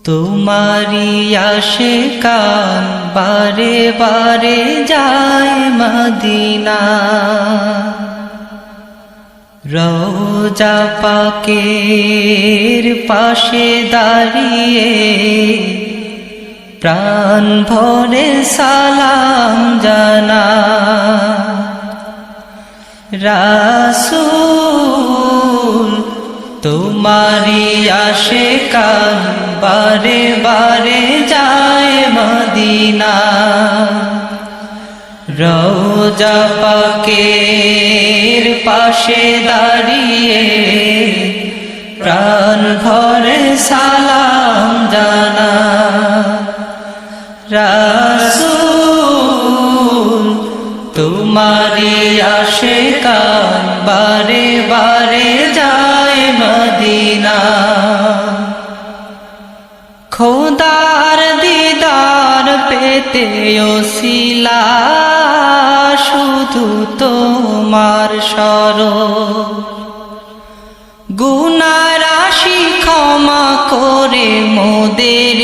তোমারি আশিকান বারে বারে যায় মদিনা, রওজা পাকের পাশে দাঁড়িয়ে প্রাণ ভরে সালাম জানা। রাসূল তোমারি আশিকান বারে বারে যায় মদিনা, রওজা পাকের পাশে দাঁড়িয়ে প্রাণ ভরে সালাম জানা। রাসূল তোমারি আশিকান বারে বারে যায় মদিনা, খোদার দিদার পেতে ওসিলা শুধু তোমার শরণ, গুনাহ রাশি ক্ষমা করে মোদের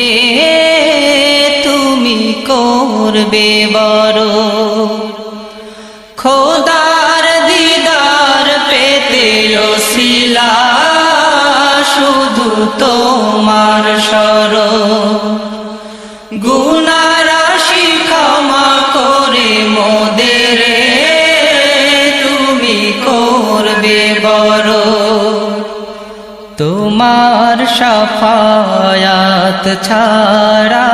তুমি করবে বড়। খোদার দিদার পেতে ওসিলা শুধু তোমার শরণ, গুনাহ রাশি ক্ষমা করে মোদের তুমি করবে বড়। তোমার শাফায়াত ছাড়া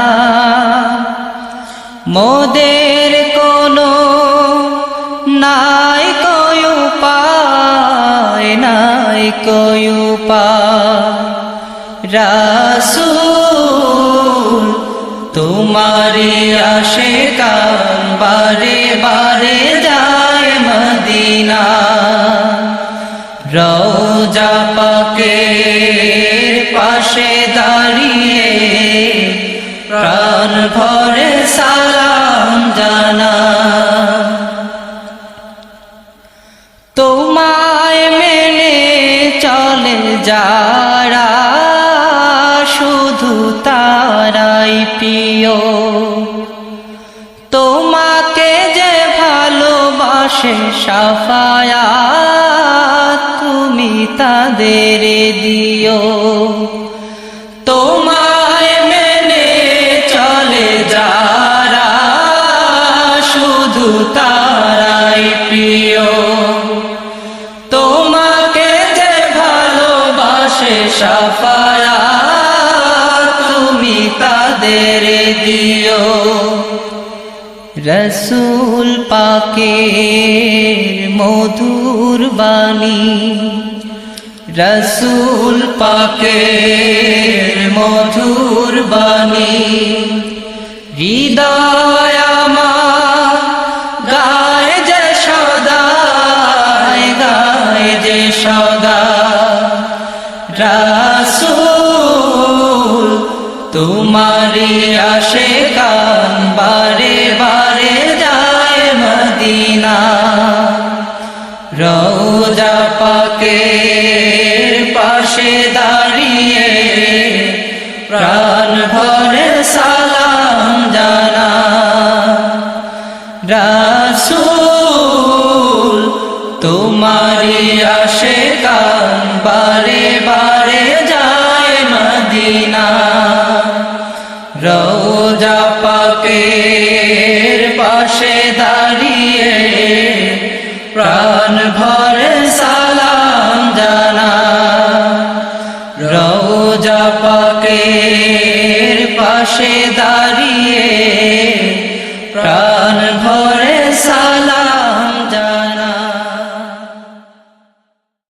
মোদের কোনো নাই কোই উপায়, নাই কোই উপায়। রাসূল তোমারি আশিকান বারে বারে যায় মদিনা, রওজা পাকের পাশে দাঁড়িয়ে প্রাণ ভরে সালাম জানা। তোমায় মেনে চলে যারা শুধু তারাই প্রিয়, তোমাকে যে ভালোবাসে শাফায়াত তুমি তাদের দিও। তোমায় মেনে চলে যারা শুধু তারাই প্রিয়, তোমাকে যে ভালোবাসে শাফায়াত তুমি তাদের দিও। রসূল পাকের মধুর বাণী, রসূল পাকের মধুর বাণী হৃদয় আমার গায় যে সদা, গায় যে সদা। রাসূল তোমারি আশিকান বারে বারে যায় মদিনা, রওজা পাকের পাশে দাঁড়িয়ে প্রাণ ভরে সালাম জানা। রাসূল তোমারি আশিকান বারে বারে যায় মদিনা, রওজা পাকের পাশে দাঁড়িয়ে প্রাণ ভরে সালাম জানা। রওজা পাকের পাশে দাঁড়িয়ে প্রাণ